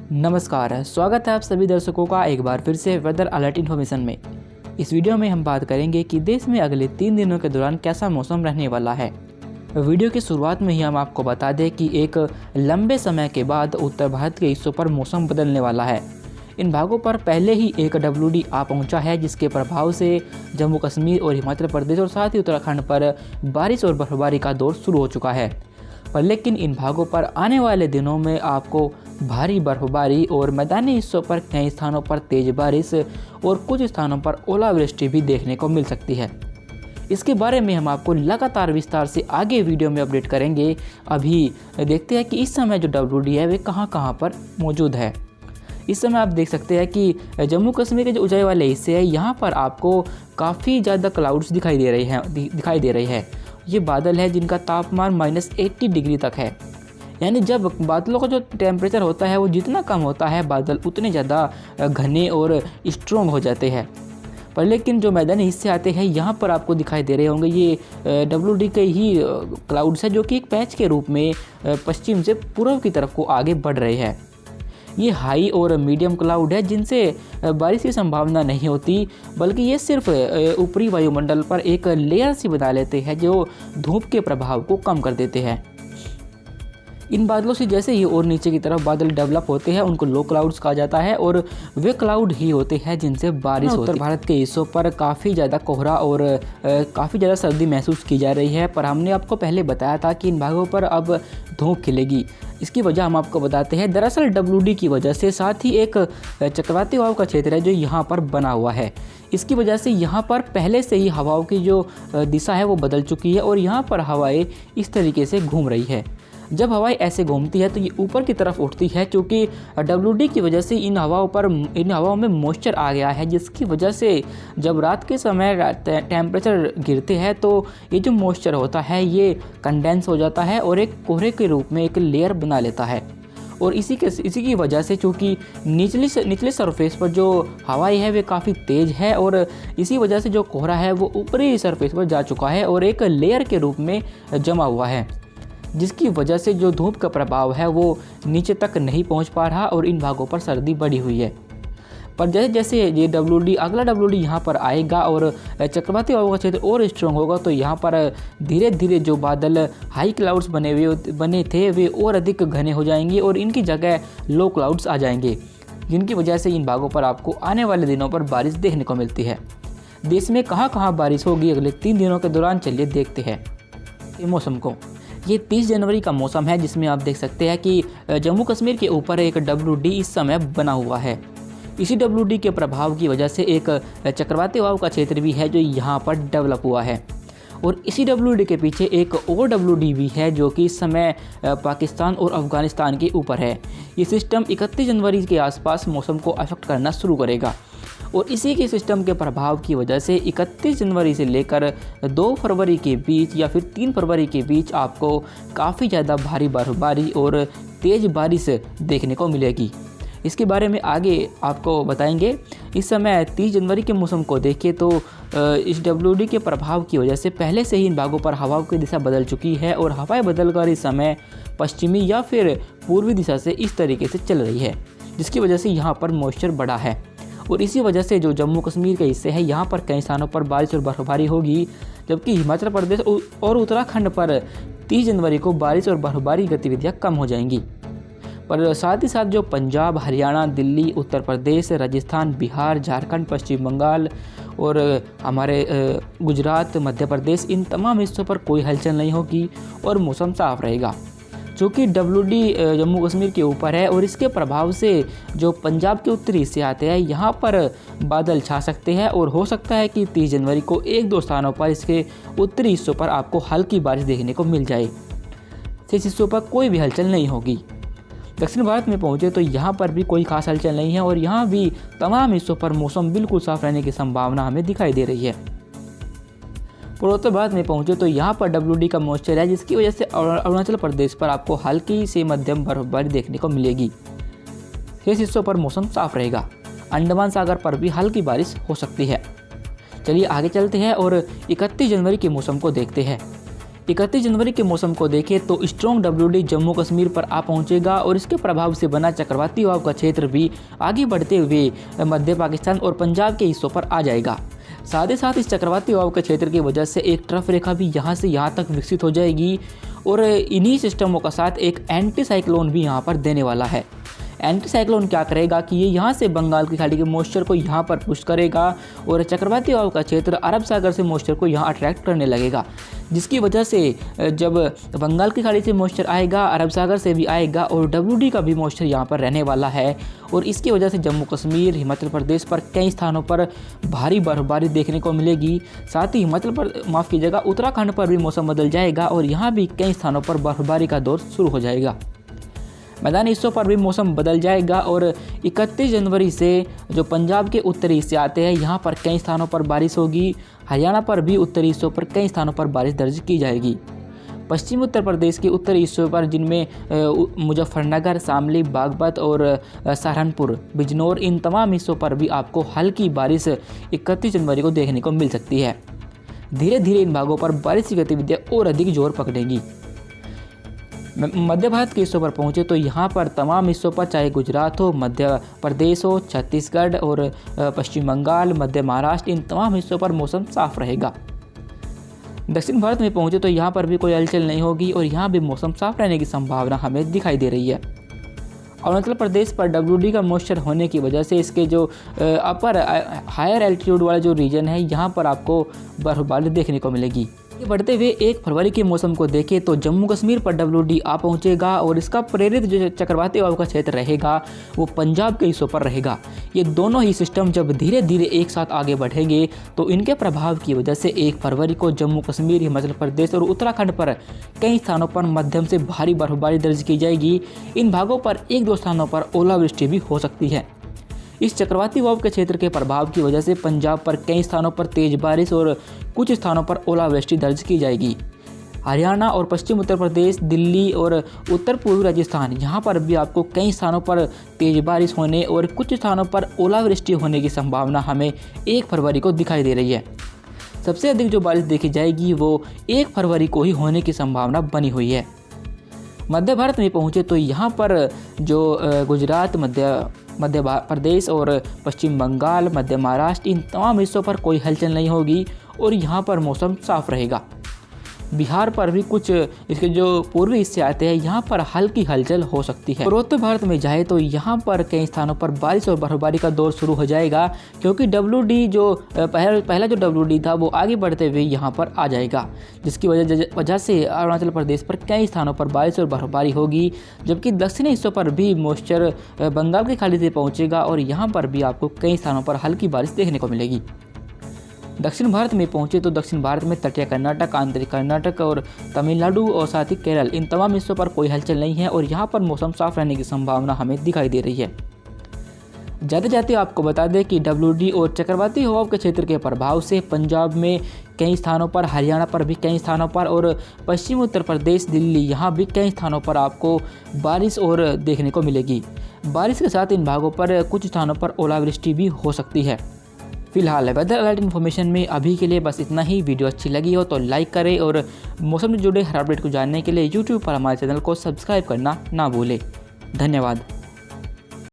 नमस्कार, स्वागत है आप सभी दर्शकों का एक बार फिर से वेदर अलर्ट इन्फॉर्मेशन में। इस वीडियो में हम बात करेंगे कि देश में अगले 3 दिनों के दौरान कैसा मौसम रहने वाला है। वीडियो की शुरुआत में ही हम आपको बता दें कि एक लंबे समय के बाद उत्तर भारत के हिस्सों पर मौसम बदलने वाला है। इन भागों पर पहले ही एक WD आ पहुंचा है, जिसके प्रभाव से जम्मू कश्मीर और हिमाचल प्रदेश और साथ ही उत्तराखंड पर बारिश और बर्फबारी का दौर शुरू हो चुका है। पर लेकिन इन भागों पर आने वाले दिनों में आपको भारी बर्फबारी और मैदानी हिस्सों पर कई स्थानों पर तेज बारिश और कुछ स्थानों पर ओलावृष्टि भी देखने को मिल सकती है। इसके बारे में हम आपको लगातार विस्तार से आगे वीडियो में अपडेट करेंगे। अभी देखते हैं कि इस समय जो WD है वे कहां पर मौजूद है। इस समय आप देख सकते हैं कि जम्मू कश्मीर के जो ऊंचाई वाले हिस्से हैं, यहाँ पर आपको काफ़ी ज़्यादा क्लाउड्स दिखाई दे रही है। ये बादल है जिनका तापमान -80 डिग्री तक है। यानी जब बादलों का जो टेम्परेचर होता है वो जितना कम होता है, बादल उतने ज़्यादा घने और स्ट्रॉन्ग हो जाते हैं। पर लेकिन जो मैदानी हिस्से आते हैं, यहाँ पर आपको दिखाई दे रहे होंगे ये WD के ही क्लाउड्स है, जो कि एक पैच के रूप में पश्चिम से पूर्व की तरफ को आगे बढ़ रहे हैं। ये हाई और मीडियम क्लाउड है जिनसे बारिश की संभावना नहीं होती, बल्कि ये सिर्फ ऊपरी वायुमंडल पर एक लेयर सी बना लेते हैं जो धूप के प्रभाव को कम कर देते हैं। इन बादलों से जैसे ही और नीचे की तरफ बादल डेवलप होते हैं, उनको लो क्लाउड्स कहा जाता है और वे क्लाउड ही होते हैं जिनसे बारिश होती है। उत्तर भारत के हिस्सों पर काफ़ी ज़्यादा कोहरा और काफ़ी ज़्यादा सर्दी महसूस की जा रही है। पर हमने आपको पहले बताया था कि इन भागों पर अब धूप खिलेगी। इसकी वजह हम आपको बताते हैं। दरअसल WD की वजह से साथ ही एक चक्रवाती हवाओं का क्षेत्र है जो यहाँ पर बना हुआ है। इसकी वजह से यहाँ पर पहले से ही हवाओं की जो दिशा है वो बदल चुकी है और यहाँ पर हवाएं इस तरीके से घूम रही है। जब हवाएं ऐसे घूमती है तो ये ऊपर की तरफ उठती है, क्योंकि WD की वजह से इन हवाओं में मॉइस्चर आ गया है, जिसकी वजह से जब रात के समय टेम्परेचर गिरते हैं तो ये जो मॉइस्चर होता है ये कंडेंस हो जाता है और एक कोहरे के रूप में एक लेयर बना लेता है। और इसी की वजह से चूँकि निचले सरफेस पर जो हवाएं है वे काफ़ी तेज़ है और इसी वजह से जो कोहरा है वो ऊपरी सरफेस पर जा चुका है और एक लेयर के रूप में जमा हुआ है, जिसकी वजह से जो धूप का प्रभाव है वो नीचे तक नहीं पहुंच पा रहा और इन भागों पर सर्दी बढ़ी हुई है। पर जैसे जैसे ये अगला WD यहाँ पर आएगा और चक्रवाती हवाओं का क्षेत्र और स्ट्रॉन्ग होगा, तो यहाँ पर धीरे धीरे जो बादल हाई क्लाउड्स बने थे वे और अधिक घने हो जाएंगे और इनकी जगह लो क्लाउड्स आ जाएंगे, जिनकी वजह से इन भागों पर आपको आने वाले दिनों पर बारिश देखने को मिलती है। देश में कहाँ बारिश होगी अगले 3 दिनों के दौरान, चलिए देखते हैं मौसम को। ये 30 जनवरी का मौसम है, जिसमें आप देख सकते हैं कि जम्मू कश्मीर के ऊपर एक WD इस समय बना हुआ है। इसी WD के प्रभाव की वजह से एक चक्रवाती हवाओं का क्षेत्र भी है जो यहाँ पर डेवलप हुआ है और इसी WD के पीछे एक और WD भी है जो कि इस समय पाकिस्तान और अफगानिस्तान के ऊपर है। ये सिस्टम 31 जनवरी के आसपास मौसम को अफेक्ट करना शुरू करेगा और इसी के सिस्टम के प्रभाव की वजह से 31 जनवरी से लेकर 2 फरवरी के बीच या फिर 3 फरवरी के बीच आपको काफ़ी ज़्यादा भारी बर्फबारी और तेज़ बारिश देखने को मिलेगी। इसके बारे में आगे आपको बताएंगे। इस समय 30 जनवरी के मौसम को देखें तो इस WD के प्रभाव की वजह से पहले से ही इन भागों पर हवाओं की दिशा बदल चुकी है और हवाएं बदलकर इस समय पश्चिमी या फिर पूर्वी दिशा से इस तरीके से चल रही है, जिसकी वजह से यहाँ पर मॉइस्चर बढ़ा है और इसी वजह से जो जम्मू कश्मीर के हिस्से हैं यहाँ पर कई स्थानों पर बारिश और बर्फबारी होगी, जबकि हिमाचल प्रदेश और उत्तराखंड पर 30 जनवरी को बारिश और बर्फबारी गतिविधियाँ कम हो जाएंगी। पर साथ ही साथ जो पंजाब, हरियाणा, दिल्ली, उत्तर प्रदेश, राजस्थान, बिहार, झारखंड, पश्चिम बंगाल और हमारे गुजरात, मध्य प्रदेश, इन तमाम हिस्सों पर कोई हलचल नहीं होगी और मौसम साफ रहेगा। चूँकि WD जम्मू कश्मीर के ऊपर है और इसके प्रभाव से जो पंजाब के उत्तरी हिस्से आते हैं यहाँ पर बादल छा सकते हैं और हो सकता है कि 30 जनवरी को 1-2 स्थानों पर इसके उत्तरी हिस्सों पर आपको हल्की बारिश देखने को मिल जाए। शेष हिस्सों पर कोई भी हलचल नहीं होगी। दक्षिण भारत में पहुँचे तो यहाँ पर भी कोई खास हलचल नहीं है और यहाँ भी तमाम हिस्सों पर मौसम बिल्कुल साफ रहने की संभावना हमें दिखाई दे रही है। पूर्वोत्तर भारत में पहुँचे तो यहाँ पर WD का मॉइस्चर है, जिसकी वजह से अरुणाचल प्रदेश पर आपको हल्की से मध्यम बर्फबारी देखने को मिलेगी। शेष हिस्सों पर मौसम साफ रहेगा। अंडमान सागर पर भी हल्की बारिश हो सकती है। चलिए आगे चलते हैं और 31 जनवरी के मौसम को देखते हैं। 31 जनवरी के मौसम को देखें तो स्ट्रॉन्ग WD जम्मू कश्मीर पर आ पहुंचेगा और इसके प्रभाव से बना चक्रवाती हवाओं का क्षेत्र भी आगे बढ़ते हुए मध्य पाकिस्तान और पंजाब के हिस्सों पर आ जाएगा। साथ ही साथ इस चक्रवाती हवाओं के क्षेत्र की वजह से एक ट्रफ रेखा भी यहाँ से यहाँ तक विकसित हो जाएगी और इन्हीं सिस्टमों का साथ एक एंटी साइक्लोन भी यहाँ पर देने वाला है। एंटी साइक्लोन क्या करेगा कि ये यहाँ से बंगाल की खाड़ी के मॉइस्चर को यहाँ पर पुश करेगा और चक्रवाती हवाओं का क्षेत्र अरब सागर से मॉइस्चर को यहाँ अट्रैक्ट करने लगेगा, जिसकी वजह से जब बंगाल की खाड़ी से मॉइस्चर आएगा, अरब सागर से भी आएगा और WD का भी मॉइस्चर यहाँ पर रहने वाला है और इसकी वजह से जम्मू कश्मीर, हिमाचल प्रदेश पर कई स्थानों पर भारी बर्फबारी देखने को मिलेगी। साथ ही उत्तराखंड पर भी मौसम बदल जाएगा और यहाँ भी कई स्थानों पर बर्फबारी का दौर शुरू हो जाएगा। मैदानी हिस्सों पर भी मौसम बदल जाएगा और 31 जनवरी से जो पंजाब के उत्तरी हिस्से आते हैं यहाँ पर कई स्थानों पर बारिश होगी। हरियाणा पर भी उत्तरी हिस्सों पर कई स्थानों पर बारिश दर्ज की जाएगी। पश्चिमी उत्तर प्रदेश के उत्तरी हिस्सों पर जिनमें मुजफ्फरनगर, शामली, बागपत और सहारनपुर, बिजनौर, इन तमाम हिस्सों पर भी आपको हल्की बारिश 31 जनवरी को देखने को मिल सकती है। धीरे धीरे इन भागों पर बारिश की गतिविधियाँ और अधिक जोर पकड़ेगी। मध्य भारत के हिस्सों पर पहुँचे तो यहाँ पर तमाम हिस्सों पर, चाहे गुजरात हो, मध्य प्रदेश हो, छत्तीसगढ़ और पश्चिम बंगाल, मध्य महाराष्ट्र, इन तमाम हिस्सों पर मौसम साफ रहेगा। दक्षिण भारत में पहुँचे तो यहाँ पर भी कोई हलचल नहीं होगी और यहाँ भी मौसम साफ रहने की संभावना हमें दिखाई दे रही है। अरुणाचल प्रदेश पर WD का मॉइस्चर होने की वजह से इसके जो अपर हायर एल्टीट्यूड वाला जो रीजन है यहाँ पर आपको बर्फबारी देखने को मिलेगी। बढ़ते हुए 1 फरवरी के मौसम को देखें तो जम्मू कश्मीर पर WD आ पहुंचेगा और इसका प्रेरित जो चक्रवाती हवाओं का क्षेत्र रहेगा वो पंजाब के हिस्सों पर रहेगा। ये दोनों ही सिस्टम जब धीरे धीरे एक साथ आगे बढ़ेंगे तो इनके प्रभाव की वजह से 1 फरवरी को जम्मू कश्मीर, हिमाचल प्रदेश और उत्तराखंड पर कई स्थानों पर मध्यम से भारी बर्फबारी दर्ज की जाएगी। इन भागों पर 1-2 स्थानों पर ओलावृष्टि भी हो सकती है। इस चक्रवाती हवाओं के क्षेत्र के प्रभाव की वजह से पंजाब पर कई स्थानों पर तेज बारिश और कुछ स्थानों पर ओलावृष्टि दर्ज की जाएगी। हरियाणा और पश्चिम उत्तर प्रदेश, दिल्ली और उत्तर पूर्वी राजस्थान, यहाँ पर भी आपको कई स्थानों पर तेज बारिश होने और कुछ स्थानों पर ओलावृष्टि होने की संभावना हमें 1 फरवरी को दिखाई दे रही है। सबसे अधिक जो बारिश देखी जाएगी वो 1 फरवरी को ही होने की संभावना बनी हुई है। मध्य भारत में पहुँचे तो यहाँ पर जो गुजरात, मध्य प्रदेश और पश्चिम बंगाल, मध्य महाराष्ट्र, इन तमाम हिस्सों पर कोई हलचल नहीं होगी और यहाँ पर मौसम साफ रहेगा। बिहार पर भी कुछ इसके जो पूर्वी हिस्से आते हैं यहाँ पर हल्की हलचल हो सकती है। पूर्वोत्तर भारत में जाए तो यहाँ पर कई स्थानों पर बारिश और बर्फबारी का दौर शुरू हो जाएगा, क्योंकि WD जो पहला जो WD था वो आगे बढ़ते हुए यहाँ पर आ जाएगा, जिसकी वजह से अरुणाचल प्रदेश पर कई स्थानों पर बारिश और बर्फबारी होगी। जबकि दक्षिणी हिस्सों पर भी मॉइस्चर बंगाल की खाड़ी से पहुँचेगा और यहाँ पर भी आपको कई स्थानों पर हल्की बारिश देखने को मिलेगी। दक्षिण भारत में पहुंचे तो दक्षिण भारत में तटीय कर्नाटक, आंतरिक कर्नाटक और तमिलनाडु और साथ ही केरल, इन तमाम हिस्सों पर कोई हलचल नहीं है और यहाँ पर मौसम साफ रहने की संभावना हमें दिखाई दे रही है। जाते जाते आपको बता दें कि WD और चक्रवाती हवाओं के क्षेत्र के प्रभाव से पंजाब में कई स्थानों पर, हरियाणा पर भी कई स्थानों पर और पश्चिमी उत्तर प्रदेश, दिल्ली, यहाँ भी कई स्थानों पर आपको बारिश और देखने को मिलेगी। बारिश के साथ इन भागों पर कुछ स्थानों पर ओलावृष्टि भी हो सकती है। फिलहाल वेदर अलर्ट इन्फॉर्मेशन में अभी के लिए बस इतना ही। वीडियो अच्छी लगी हो तो लाइक करें और मौसम से जुड़े हर अपडेट को जानने के लिए YouTube पर हमारे चैनल को सब्सक्राइब करना ना भूलें। धन्यवाद।